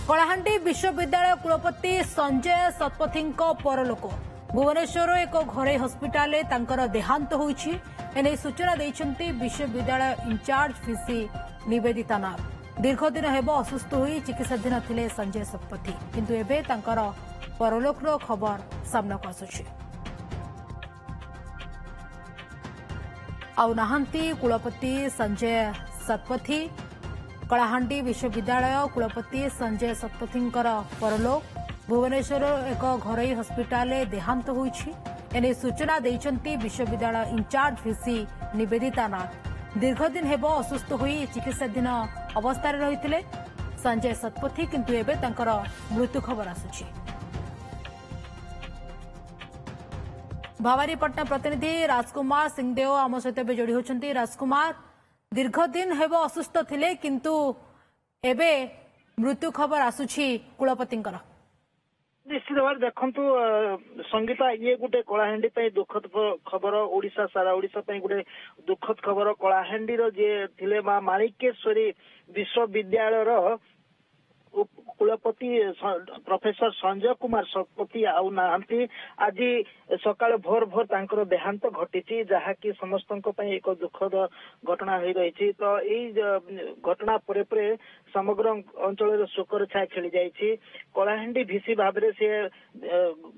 कलाहांडी विश्वविद्यालय कुलपति संजय शतपथी परलोक भुवनेश्वर एक घरे हस्पिटाल देहांत होइछि एने सूचना देइछन्ति विश्वविद्यालय इंचार्ज वीसी निवेदिता नाग। दीर्घ दिन हेब असुस्थ होई चिकित्साधीन थिले संजय शतपथी किंतु एबे तांकर परलोकर खबर सामनाକୁ आसुछि। आउ नाहांती कुलपति संजय शतपथी कलाहांडी विश्वविद्यालय कुलपति संजय शतपथी परलोक भुवनेश्वर एक घरोई हस्पिटाल देहांत होइछि एने सूचना देइछन्ति विश्वविद्यालय इंचार्ज वीसी निवेदिता नाग। दीर्घ दिन हेब असुस्थ होई चिकित्साधीन अवस्था रहिथिले संजय शतपथी किंतु एबे तांकर मृत्यु खबर आसुछि। भावारीपटना प्रतिनिधि राजकुमार सिंहदेव आम सहित जोड़ी होती। राजकुमार, दीर्घ दिन हेब असुस्थ थिले किंतु एबे मृत्यु खबर आसुछि कुलपतिंकर। निश्चित भाव देखु संगीता ये गोटे कलाहांडी दुखद खबर ओडिशा सारा ओडिशा गोटे दुखद खबर। कलाहांडी जे थिले मां माणिकेश्वरी विश्वविद्यालय कुलपति प्रोफेसर संजय कुमार शतपथी आउ नाहांती। आज सकाळ भोर भोर तांकर देहांत घटी जहाँकि समस्त एक दुखद घटना हो रही। तो यही घटना पर समग्र अंचल शोकर छाया खेली जाइए। कलाहांडी वीसी भाव से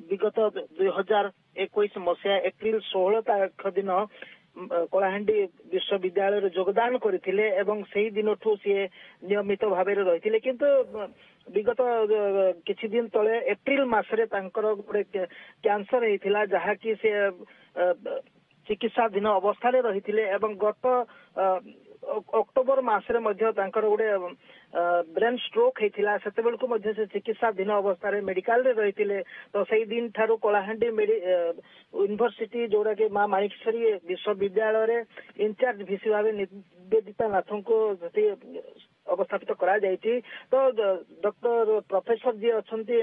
विगत 2021 मसीहा एप्रिल 16 तारीख दिन कलाहांडी विश्वविद्यालय योगदान करथिले एवं सही दिन ठू सी नियमित भाव रही। किंतु विगत किछि दिन तले एप्रिल मासरे तांकर गोटे कैंसर होइथिला जहाँकि से चिकित्साधीन अवस्था रही एवं गत अक्टोबर मासरे मध्य तांकर गोटे ब्रेन स्ट्रोक होइथिला सेते बेलको मध्य से चिकित्साधीन अवस्था मेडिकल रे रही। तो सही दिन ठारू कलाहांडी यूनिवर्सिटी जोड़ा कि मां माणिकेश्वरी विश्वविद्यालय रे इंचार्ज वीसी भाव निवेदिता नाथ को अवस्थापित करा जायछि। तो डॉक्टर प्रोफेसर जी अच्छी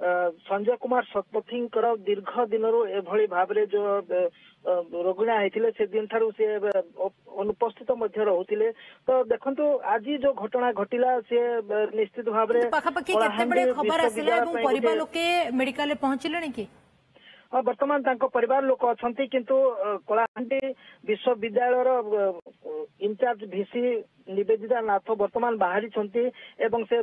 संजय कुमार शतपथी दीर्घ दिन एभली भाव जो रोगिणा होते से दिन ठारू से अनुपस्थित रोते। तो देखु आज जो घटना घटिला से निश्चित भाव मेडिकल पहुंचले कि बर्तमान परिवार लोक अच्छा किंतु कलाहांडी विश्वविद्यालय इंचार्ज वीसी निवेदिता नाथ बर्तमान बाहरी एवं से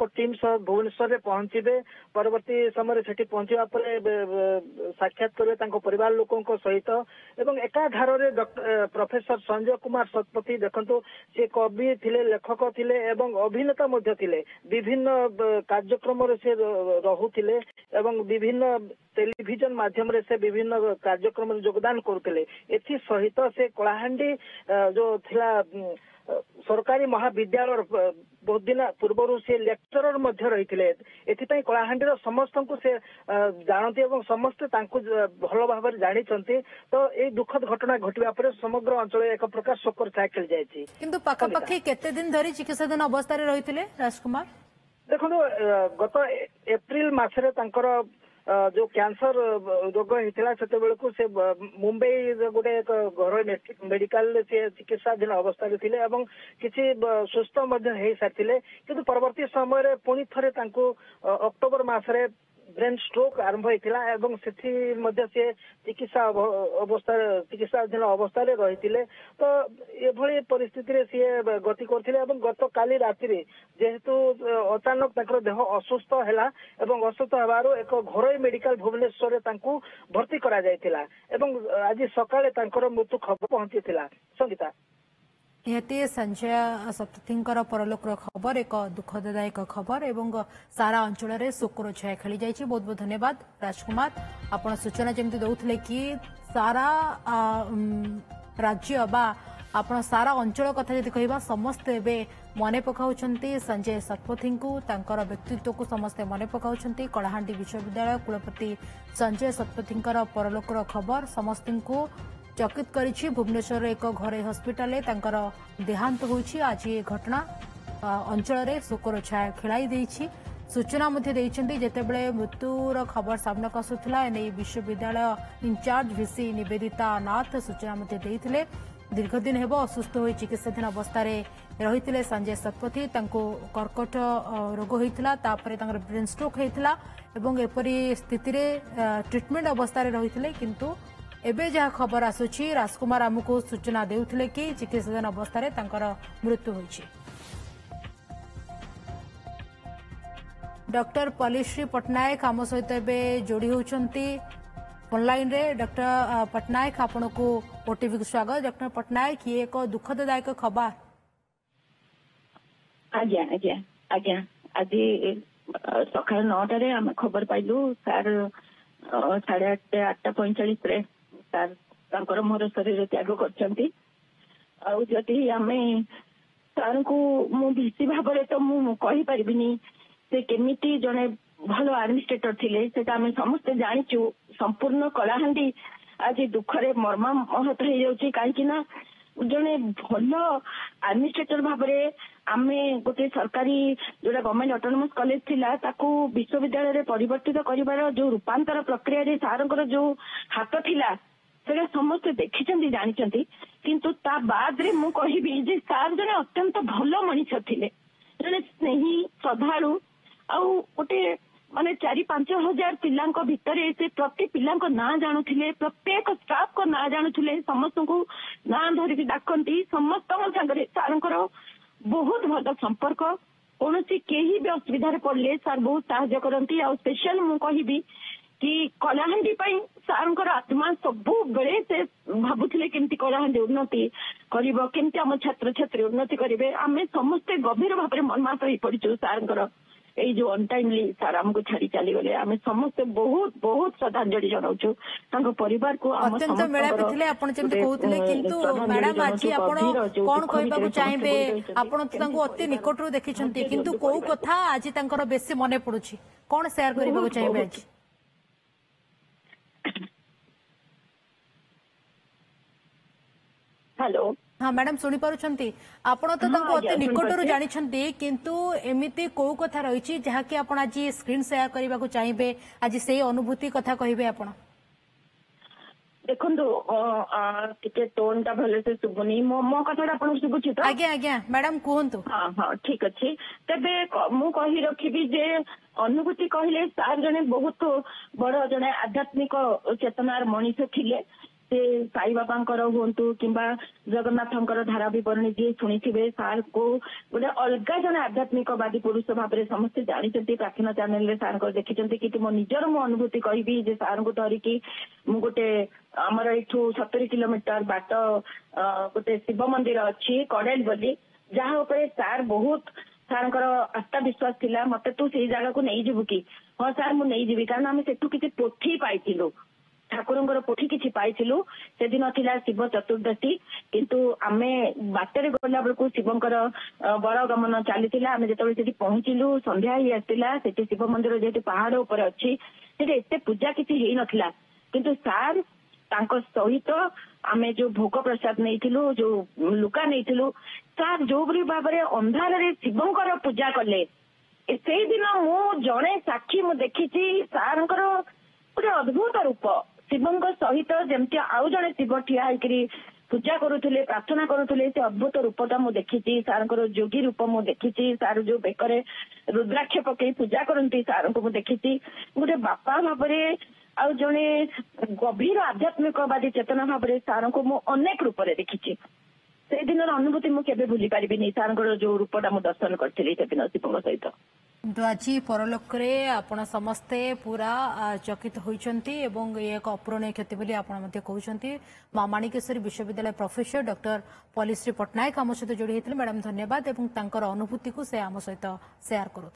टीम सह भुवनेश्वर पहुंचे। परवर्ती समय से पहुंचा साक्षात करेंगे परिवार लोकों सहित एवं एकाधार प्रोफेसर संजय कुमार शतपथी देखु सी कवि थिले लेखक थिले एवं अभिनेता मध्य थिले विभिन्न कार्यक्रम से रहुथिले एवं विभिन्न टेलीविजन माध्यम से विभिन्न कार्यक्रम योगदान करुले। एथि सहित से कलाहांडी जो थिला सरकारी महाविद्यालय बहुत दिन पूर्व से लेक्चरर मध्य रही। कलाहांडी समस्त को से जानती और समस्ते भल भाव जानी। तो ये दुखद घटना घटवा पर समग्र अंचल एक प्रकार शोकर छाया खेली जाए। किंतु पाखापाखि केते दिन धरी चिकित्साधीन अवस्था रही राजकुमार? देखो गत एप्रिल मासरे जो कैंसर रोग होता से मुंबई गोटे एक घर मेडिकल से चिकित्साधीन अवस्था थे और किसी सुस्थ हो सारी। किंतु परवर्ती समय पुणी थे अक्टोबर मासरे ब्रेन स्ट्रोक आरंभ होता एवं से चिकित्साधीन अवस्था रही। तो ये परिस्थिति सी गति करते गत काली राति जेहेतु अचानक देह असुस्थ है एवं असुस्थ होबार एक घरोई मेडिकल भुवनेश्वर भर्ती करा जायतिला एवं आज सकाळे मृत्यु खबर पहुंची। संगीता, निहती संजय शतपथी परलोकर खबर एक दुखदायक खबर एवं सारा अंचल शोकर छाया खेली जाइए। बहुत बहुत धन्यवाद राजकुमार। आपण सूचना जमी दौले कि सारा राज्य बा आपण सारा अंचल कथा जब कह समस्ते एवं मन पकाउं संजय शतपथी को व्यक्तित्व को समस्ते मन पकाउं। कलाहांडी विश्वविद्यालय कुलपति संजय शतपथी परलोकर खबर समस्त को चकित करिछि। भुवनेश्वर एक घरे हस्पिटाल देहांत होइछि। आज ये घटना अंचल शोकर छाया खेलाई देइछि। सूचना जेतेबेले मृत्युर खबर सामना आसुला विश्वविद्यालय इंचार्ज वीसी निवेदिता नाथ सूचना देइथिले। दीर्घदिन हेब असुस्थ हो चिकित्साधीन अवस्था रही संजय शतपथी कर्कट रोग होता ब्रेन स्ट्रोक होता एपरी स्थिति ट्रिटमेंट अवस्था रही किंतु एबे जहाँ खबर आसुची राजकुमार आमको सूचना देउथिले कि चिकित्साधीन अवस्था मृत्यु होइछि। डॉक्टर पलिश्री पट्टनायक आम सहित एवं जोड़ी होती ऑनलाइन रे। डॉक्टर पट्टनायक आपण को ओटीवी को स्वागत। डॉक्टर पट्टनायक ये एक दुखददायक खबर। आज्ञा आज्ञा आज्ञा आज सकाल 9टारे आम खबर पाइलु सार 8:45 सार मोर शरीर त्याग करती आमे सार को मु भीसी भाव तो मु कहि परिबिनी से केमिति जने भलो एडमिनिस्ट्रेटर थिले सेटा आमे समस्त जानिचु। संपूर्ण कलाहांडी आज दुखरे मर्माहत हो जाउची काहेकि ना जने भलो एडमिनिस्ट्रेटर भाबरे आमे गोटे सरकारी जोटा गवर्नमेंट ऑटोनोमस कॉलेज थिला ताकू विश्वविद्यालय रे परिवर्तित करिवार जो रूपांतर प्रक्रिया रे सारंकर जो हाथ थिला सेटा समस्त देखिचंती जानिचंती किंतु ता बाद रे मु कहिबी जे सार जने अत्यंत भलो मनीष थिले जने स्नेही श्रद्धालु आउ गोटे माने 4-5 हजार पिलांको भितरे से प्रति पिलांको ना जानुथिले प्रत्येक स्टाफ को ना जानुथिले समस्त को ना धरिक डाकंती समस्त संगे सारंकर बहुत भल संपर्क कौन केही भी असुविधा पड़े सार बहुत साहाय्य करती आ स्पेशल मु कहिबी कि कलाहांडी सारंकर आत्मा सबु बेले से भाबुथिले केमती कलाहांडी उन्नति करिवो केमती हम छात्र छात्री उन्नति करिवे आमे समस्त गभीर भाव में मर्माहत हो पड़िछु। सारंकर এই जो अनटाइमली सार हमको छाड़ी चली गले आमे समस्त बहुत बहुत श्रद्धांजलि जनाउछु तांको परिवार को अत्यंत मेळापी थिले आपण जेमते कहउथिले किंतु मैडम आज आपण कोन कहबा को चाहेबे आपण तांको अति निकटरू देखिछंती किंतु कोउ कथा आज तांकर बेसी मने पडुछि कोन शेयर करबा को चाहेबे आज। हेलो हाँ मैडम शुणी पारुछंती आपण तो अति निकटरू जानिछंती किंतु एमिति को कथा रही जहाँकि आपण आज स्क्रीन शेयर करबा को चाहिए आज से अनुभूति कथा कहिबे आपण देखंतु टिके टोन टा भले से सुबुनी मो कथा आपण सुबुछि तो आज्ञा आज्ञा मैडम कहंतु। हां हां ठीक अछि तबे मु कहि रखिबी जे अनुभूति कहले सार जने बहुत बड़ जने आध्यात्मिक चेतनार मनीष थिले से साई बाबांकर हुंतु किंबा जगन्नाथंकर धारा विवरणी जी शुणी सार को गोटे अलग जन आध्यात्मिकवादी पुरुष भाव में समस्ते जानी प्राचीन चैनल रे सार को देखिंट कि मो निजर मो अनुभूति कहबी जे सार को धरिकी मु गोटे आमर एठू 70 किलोमीटर बाट गोटे शिव मंदिर अच्छी कड़ेल बोली जहाँ उपर सार बहुत सारंकर आस्था विश्वास थिला मते तू से जगह को नहीं जीवु कि हाँ सार मु नहीं जीवी कारण आम सेठू किसी पोथी पाइथिलु ठाकुरंकर पोथी किछि पाइथिलु से दिन थिला शिव चतुर्दशी किंतु आमे बाटरे गला बेलकु शिवंकर बड़ गमन चलीथिला आमे जेतबे सेठी पहुंचिलु संध्या ही आस्तिला सेठी शिव मंदिर जेठी पहाड़ ऊपर अछि सेठी एते पूजा किछि हेई नथिला किंतु सार तांको सहित आमे जो भोग प्रसाद नैथिलु जो लुका नैथिलु सार जो बरी भाबरे अंधार रे शिवंकर पूजा कले से दिन मु जणे साक्षी मु देखिछि सारंकर गोटे अद्भुत रूप शिवंक सहित जमती आउ जड़े शिव ठिया होकर पूजा करुले प्रार्थना करुले से अद्भुत रूपटा मु देखी सारंकर जोगी रूप मु देखी सार जो बेकरे रुद्राक्ष पकई पूजा करती सार को मु देखी गोटे बापा भाव आउ जड़े गभीर आध्यात्मिकवादी चेतना भाव सार को मु अनेक रूप देखी से दिन अनुभूति मुझे भूली पारिनी सारंकर जो रूपटा मु दर्शन करी से दिन शिवंक सहित तो आज परलोक आपण समस्ते पूरा चकित होती ये एक अपूरणीय क्षति बोली आपड़ कहते मां माणिकेश्वरी विश्वविद्यालय प्रोफेसर डॉक्टर पलिश्री पट्टनायक आम सहित जोड़ी होते मैडम धन्यवाद और अनुभूति को से आम सहित शेयर करूँ।